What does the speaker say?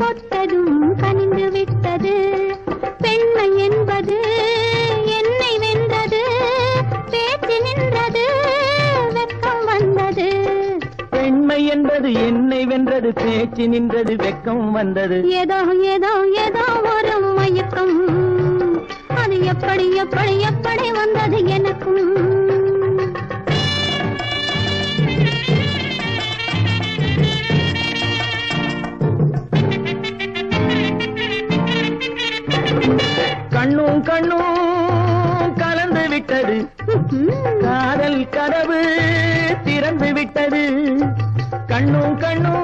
தொட்டதும் கனிந்து விட்டது. பெண்மை என்பது என்னை வென்றது, பேச்சு நின்றது, வெட்கம் வந்தது. பெண்மை என்பது என்னை வென்றது, பேச்சு நின்றது, வெட்கம் வந்தது. ஏதோ ஏதோ ஏதோ ஒரு மயக்கம், அது எப்படி எப்படி எப்படி வந்தது எனக்கும். கண்ணும் கண்ணும் கலந்து விட்டது, காதல் கதவு திறந்து விட்டது. கண்ணும் கண்ணும்